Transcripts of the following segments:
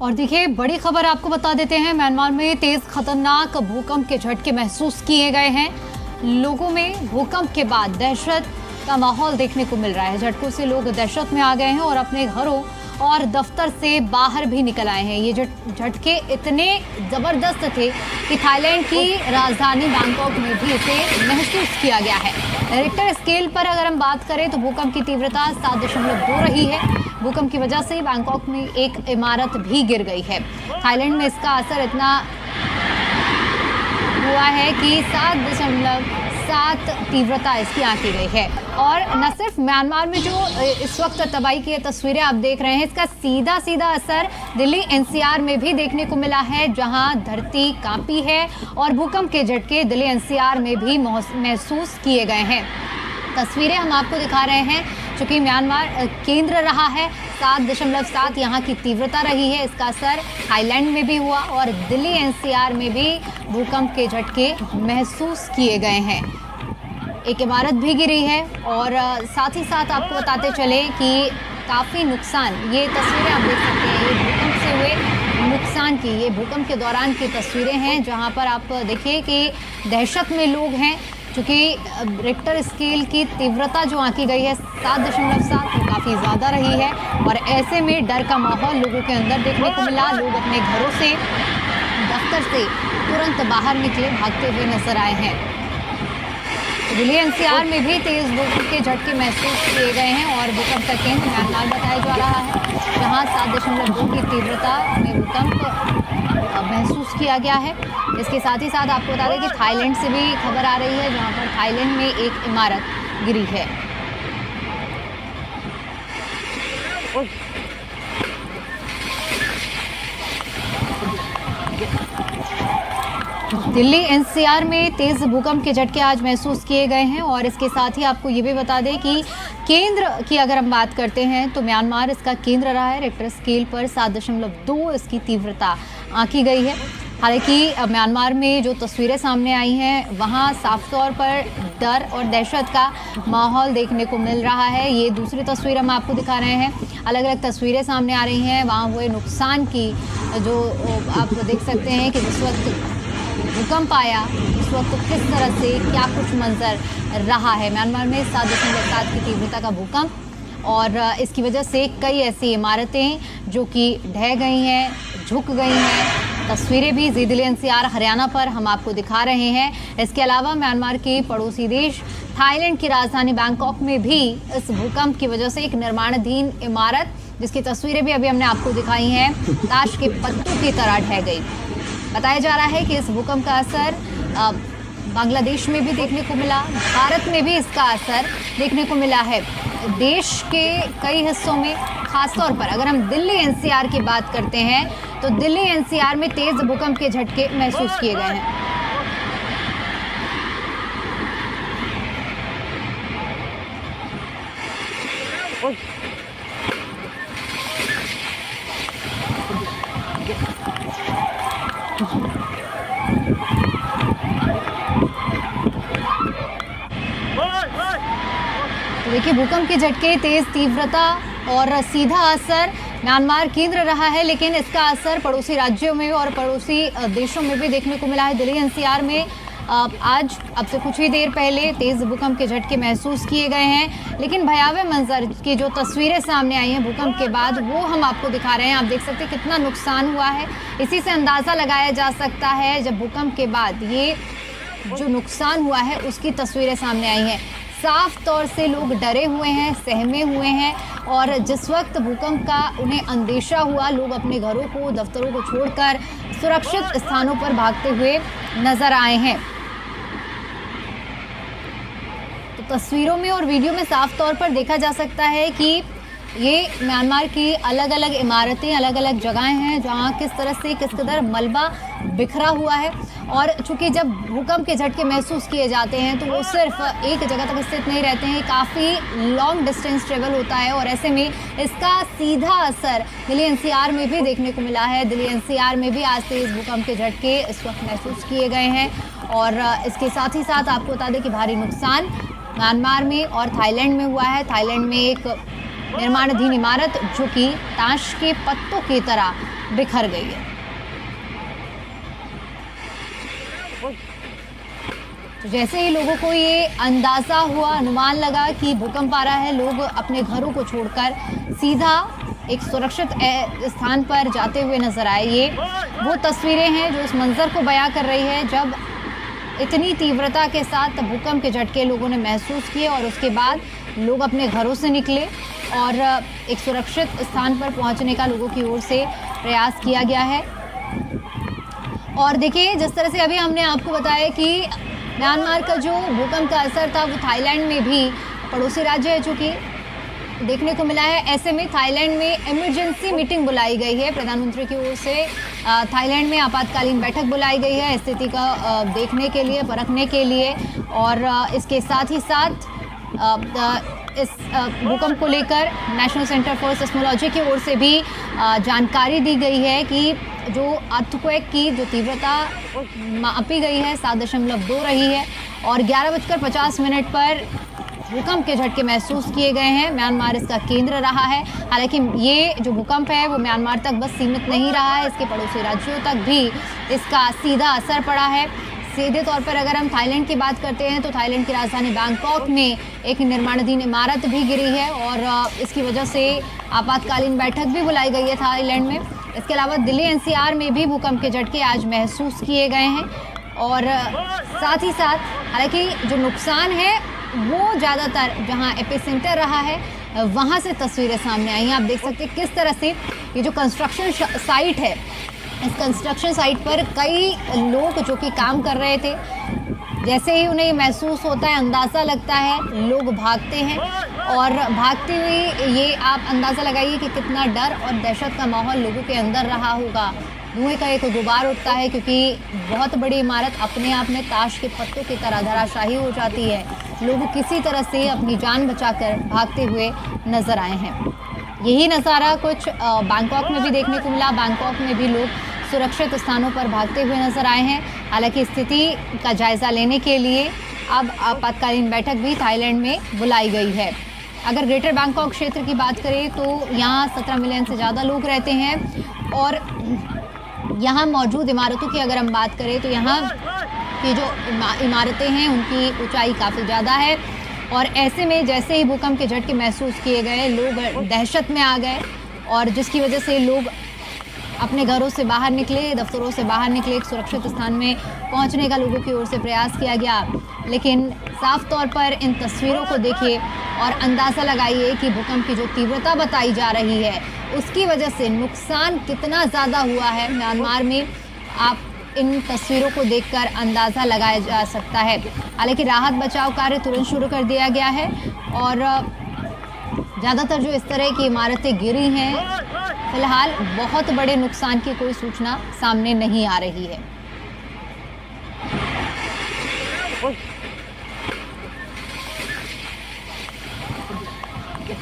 और देखिए बड़ी खबर आपको बता देते हैं, म्यांमार में तेज खतरनाक भूकंप के झटके महसूस किए गए हैं। लोगों में भूकंप के बाद दहशत का माहौल देखने को मिल रहा है। झटकों से लोग दहशत में आ गए हैं और अपने घरों और दफ्तर से बाहर भी निकल आए हैं। ये झटके इतने जबरदस्त थे कि थाईलैंड की राजधानी बैंकॉक में भी इसे महसूस किया गया है। रिक्टर स्केल पर अगर हम बात करें तो भूकंप की तीव्रता 7.2 रही है। भूकंप की वजह से बैंकॉक में एक इमारत भी गिर गई है। थाईलैंड में इसका असर इतना हुआ है कि 7.7 तीव्रता इसकी आंकी गई है। और न सिर्फ म्यांमार में जो इस वक्त तबाही की तस्वीरें आप देख रहे हैं, इसका सीधा सीधा असर दिल्ली एनसीआर में भी देखने को मिला है, जहां धरती कांपी है और भूकंप के झटके दिल्ली एनसीआर में भी महसूस किए गए हैं। तस्वीरें हम आपको दिखा रहे हैं, चूंकि म्यांमार केंद्र रहा है, 7.7 यहाँ की तीव्रता रही है। इसका असर थाईलैंड में भी हुआ और दिल्ली एनसीआर में भी भूकंप के झटके महसूस किए गए हैं। एक इमारत भी गिरी है और साथ ही साथ आपको बताते चले कि काफ़ी नुकसान, ये तस्वीरें आप देख सकते हैं, ये भूकंप से हुए नुकसान की, ये भूकंप के दौरान की तस्वीरें हैं, जहाँ पर आप देखिए कि दहशत में लोग हैं। चूँकि रिक्टर स्केल की तीव्रता जो आंकी गई है 7.7, वो काफ़ी ज़्यादा रही है और ऐसे में डर का माहौल लोगों के अंदर देखने को मिला। लोग अपने घरों से, दफ्तर से तुरंत बाहर निकले, भागते हुए नजर आए हैं। दिल्ली एनसीआर में भी तेज भूकंप के झटके महसूस किए गए हैं और भूकंप का केंद्र म्यांमार बताया जा रहा है, जहाँ 7.2 की तीव्रता में भूकंप महसूस किया गया है। इसके साथ ही साथ आपको बता दें कि थाईलैंड से भी खबर आ रही है, जहां पर थाईलैंड में एक इमारत गिरी है। दिल्ली एनसीआर में तेज भूकंप के झटके आज महसूस किए गए हैं और इसके साथ ही आपको ये भी बता दें कि केंद्र की अगर हम बात करते हैं तो म्यांमार इसका केंद्र रहा है। रिक्टर स्केल पर 7.2 इसकी तीव्रता आंकी गई है। हालांकि म्यांमार में जो तस्वीरें सामने आई हैं, वहां साफ तौर पर डर और दहशत का माहौल देखने को मिल रहा है। ये दूसरी तस्वीर हम आपको दिखा रहे हैं, अलग अलग तस्वीरें सामने आ रही हैं वहां हुए नुकसान की, जो आप देख सकते हैं कि जिस वक्त भूकंप आया उस वक्त किस तरह से क्या कुछ मंजर रहा है। म्यांमार में 7.7 की तीव्रता का भूकंप और इसकी वजह से कई ऐसी इमारतें जो कि ढह गई हैं, झुक गई हैं। तस्वीरें भी दिल्ली एनसीआर हरियाणा पर हम आपको दिखा रहे हैं। इसके अलावा म्यांमार के पड़ोसी देश थाईलैंड की राजधानी बैंकॉक में भी इस भूकंप की वजह से एक निर्माणाधीन इमारत, जिसकी तस्वीरें भी अभी हमने आपको दिखाई हैं, ताश के पत्तों की तरह ढह गई। बताया जा रहा है कि इस भूकंप का असर बांग्लादेश में भी देखने को मिला, भारत में भी इसका असर देखने को मिला है। देश के कई हिस्सों में, खासतौर पर अगर हम दिल्ली एनसीआर की बात करते हैं तो दिल्ली एनसीआर में तेज भूकंप के झटके महसूस किए गए हैं। तो देखिए भूकंप के झटके, तेज तीव्रता और सीधा असर म्यांमार केंद्र रहा है, लेकिन इसका असर पड़ोसी राज्यों में और पड़ोसी देशों में भी देखने को मिला है। दिल्ली एनसीआर में आज अब से कुछ ही देर पहले तेज भूकंप के झटके महसूस किए गए हैं, लेकिन भयावह मंजर की जो तस्वीरें सामने आई हैं भूकंप के बाद, वो हम आपको दिखा रहे हैं। आप देख सकते हैं कितना नुकसान हुआ है। इसी से अंदाज़ा लगाया जा सकता है, जब भूकंप के बाद ये जो नुकसान हुआ है उसकी तस्वीरें सामने आई हैं। साफ तौर से लोग डरे हुए हैं, सहमे हुए हैं और जिस वक्त भूकंप का उन्हें अंदेशा हुआ, लोग अपने घरों को, दफ्तरों को छोड़कर सुरक्षित स्थानों पर भागते हुए नजर आए हैं। तो तस्वीरों में और वीडियो में साफ तौर पर देखा जा सकता है कि ये म्यांमार की अलग अलग इमारतें, अलग अलग जगहें हैं जहां किस तरह से किस कदर मलबा बिखरा हुआ है। और चूंकि जब भूकंप के झटके महसूस किए जाते हैं तो वो सिर्फ एक जगह तक स्थित नहीं रहते हैं, काफ़ी लॉन्ग डिस्टेंस ट्रेवल होता है और ऐसे में इसका सीधा असर दिल्ली एनसीआर में भी देखने को मिला है। दिल्ली एनसीआर में भी आज तेज भूकंप के झटके इस वक्त महसूस किए गए हैं और इसके साथ ही साथ आपको बता दें कि भारी नुकसान म्यांमार में और थाईलैंड में हुआ है। थाईलैंड में एक निर्माणाधीन इमारत जो कि ताश के पत्तों की तरह बिखर गई है। तो जैसे ही लोगों को ये अंदाजा हुआ, अनुमान लगा कि भूकंप आ रहा है, लोग अपने घरों को छोड़कर सीधा एक सुरक्षित स्थान पर जाते हुए नजर आए। ये वो तस्वीरें हैं जो इस मंजर को बयां कर रही है, जब इतनी तीव्रता के साथ भूकंप के झटके लोगों ने महसूस किए और उसके बाद लोग अपने घरों से निकले और एक सुरक्षित स्थान पर पहुंचने का लोगों की ओर से प्रयास किया गया है। और देखिए, जिस तरह से अभी हमने आपको बताया कि म्यांमार का जो भूकंप का असर था वो थाईलैंड में भी, पड़ोसी राज्य है चूँकि, देखने को मिला है। ऐसे में थाईलैंड में इमरजेंसी मीटिंग बुलाई गई है प्रधानमंत्री की ओर से। थाईलैंड में आपातकालीन बैठक बुलाई गई है स्थिति का देखने के लिए, परखने के लिए। और इसके साथ ही साथ इस भूकंप को लेकर नेशनल सेंटर फॉर सिस्मोलॉजी की ओर से भी जानकारी दी गई है कि जो अर्थक्वेक की जो तीव्रता मापी गई है 7.2 रही है और 11:50 पर भूकंप के झटके महसूस किए गए हैं। म्यांमार इसका केंद्र रहा है। हालांकि ये जो भूकंप है वो म्यांमार तक बस सीमित नहीं रहा है, इसके पड़ोसी राज्यों तक भी इसका सीधा असर पड़ा है। सीधे तौर पर अगर हम थाईलैंड की बात करते हैं तो थाईलैंड की राजधानी बैंकॉक में एक निर्माणाधीन इमारत भी गिरी है और इसकी वजह से आपातकालीन बैठक भी बुलाई गई है थाईलैंड में। इसके अलावा दिल्ली एनसीआर में भी भूकंप के झटके आज महसूस किए गए हैं और साथ ही साथ हालांकि जो नुकसान है वो ज़्यादातर जहां एपिसेंटर रहा है वहां से तस्वीरें सामने आई हैं। आप देख सकते हैं किस तरह से ये जो कंस्ट्रक्शन साइट है, इस कंस्ट्रक्शन साइट पर कई लोग जो कि काम कर रहे थे, जैसे ही उन्हें महसूस होता है, अंदाज़ा लगता है, लोग भागते हैं और भागते हुए ये आप अंदाज़ा लगाइए कि कितना डर और दहशत का माहौल लोगों के अंदर रहा होगा। धुएं का एक गुबार उठता है क्योंकि बहुत बड़ी इमारत अपने आप में ताश के पत्तों की तरह धराशायी हो जाती है। लोग किसी तरह से अपनी जान बचाकर भागते हुए नजर आए हैं। यही नज़ारा कुछ बैंकॉक में भी देखने को मिला। बैंकॉक में भी लोग सुरक्षित स्थानों पर भागते हुए नजर आए हैं। हालांकि स्थिति का जायजा लेने के लिए अब आपातकालीन बैठक भी थाईलैंड में बुलाई गई है। अगर ग्रेटर बैंकॉक क्षेत्र की बात करें तो यहाँ 17 मिलियन से ज़्यादा लोग रहते हैं और यहाँ मौजूद इमारतों की अगर हम बात करें तो यहाँ की जो इमारतें हैं उनकी ऊंचाई काफ़ी ज़्यादा है और ऐसे में जैसे ही भूकंप के झटके महसूस किए गए, लोग दहशत में आ गए और जिसकी वजह से लोग अपने घरों से बाहर निकले, दफ्तरों से बाहर निकले, एक सुरक्षित स्थान में पहुंचने का लोगों की ओर से प्रयास किया गया। लेकिन साफ तौर पर इन तस्वीरों को देखिए और अंदाज़ा लगाइए कि भूकंप की जो तीव्रता बताई जा रही है उसकी वजह से नुकसान कितना ज़्यादा हुआ है म्यांमार में, आप इन तस्वीरों को देखकर अंदाज़ा लगाया जा सकता है। हालांकि राहत बचाव कार्य तुरंत शुरू कर दिया गया है और ज़्यादातर जो इस तरह की इमारतें गिरी हैं, फिलहाल बहुत बड़े नुकसान की कोई सूचना सामने नहीं आ रही है।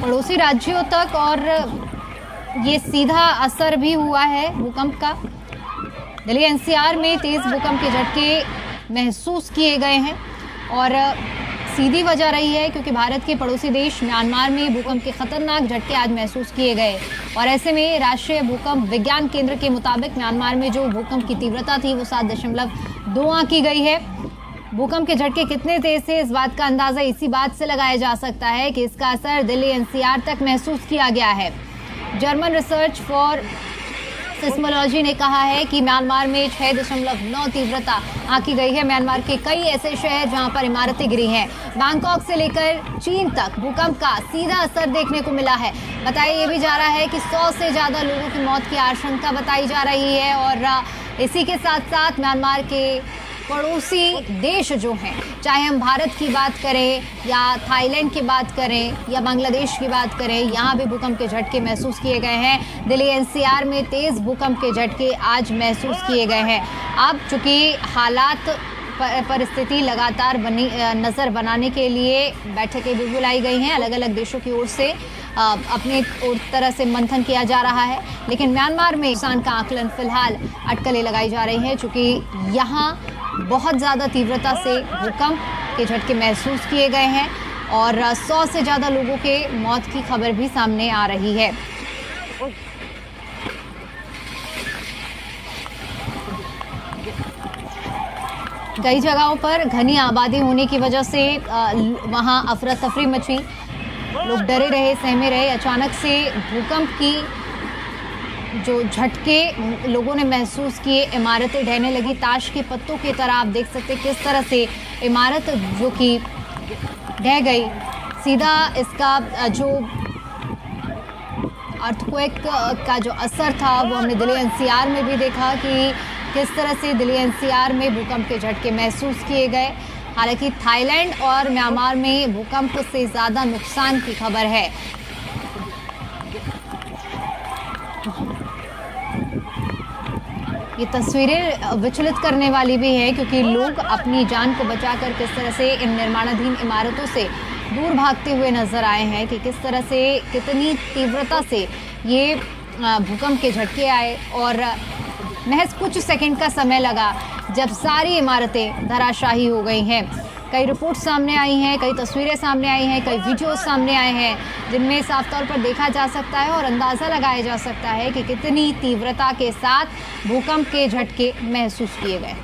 पड़ोसी राज्यों तक और ये सीधा असर भी हुआ है भूकंप का। दिल्ली एनसीआर में तेज भूकंप के झटके महसूस किए गए हैं और सीधी वजह रही है क्योंकि भारत के पड़ोसी देश म्यांमार में भूकंप के खतरनाक झटके आज महसूस किए गए और ऐसे में राष्ट्रीय भूकंप विज्ञान केंद्र के मुताबिक म्यांमार में जो भूकंप की तीव्रता थी वो 7.2 आंकी गई है। भूकंप के झटके कितने तेज थे इस बात का अंदाजा इसी बात से लगाया जा सकता है कि इसका असर दिल्ली एनसीआर तक महसूस किया गया है। जर्मन रिसर्च फॉर सिस्मोलॉजी ने कहा है कि म्यांमार में 6.9 तीव्रता आंकी गई है। म्यांमार के कई ऐसे शहर जहां पर इमारतें गिरी हैं, बैंकॉक से लेकर चीन तक भूकंप का सीधा असर देखने को मिला है। बताया ये भी जा रहा है कि 100 से ज़्यादा लोगों की मौत की आशंका बताई जा रही है और इसी के साथ साथ म्यांमार के पड़ोसी देश जो हैं, चाहे हम भारत की बात करें या थाईलैंड की बात करें या बांग्लादेश की बात करें, यहाँ भी भूकंप के झटके महसूस किए गए हैं। दिल्ली एनसीआर में तेज़ भूकंप के झटके आज महसूस किए गए हैं। अब चूँकि हालात परिस्थिति लगातार नज़र बनाने के लिए बैठकें भी बुलाई गई हैं, अलग अलग देशों की ओर से अपने तरह से मंथन किया जा रहा है। लेकिन म्यांमार में नुकसान का आकलन फिलहाल अटकलें लगाई जा रही हैं चूँकि यहाँ बहुत ज़्यादा तीव्रता से भूकंप के झटके महसूस किए गए हैं और 100 से ज़्यादा लोगों के मौत की खबर भी सामने आ रही है। कई जगहों पर घनी आबादी होने की वजह से वहां अफरा तफरी मची, लोग डरे रहे, सहमे रहे। अचानक से भूकंप की जो झटके लोगों ने महसूस किए, इमारतें ढहने लगी ताश के पत्तों की तरह। आप देख सकते किस तरह से इमारत जो कि ढह गई। सीधा इसका जो अर्थक्वेक का जो असर था वो हमने दिल्ली एनसीआर में भी देखा कि किस तरह से दिल्ली एनसीआर में भूकंप के झटके महसूस किए गए। हालांकि थाईलैंड और म्यांमार में भूकंप से ज़्यादा नुकसान की खबर है। ये तस्वीरें विचलित करने वाली भी है क्योंकि लोग अपनी जान को बचाकर किस तरह से इन निर्माणाधीन इमारतों से दूर भागते हुए नजर आए हैं कि किस तरह से कितनी तीव्रता से ये भूकंप के झटके आए और महज कुछ सेकंड का समय लगा जब सारी इमारतें धराशायी हो गई हैं। कई रिपोर्ट सामने आई हैं, कई तस्वीरें सामने आई हैं, कई वीडियोस सामने आए हैं जिनमें साफ तौर पर देखा जा सकता है और अंदाज़ा लगाया जा सकता है कि कितनी तीव्रता के साथ भूकंप के झटके महसूस किए गए।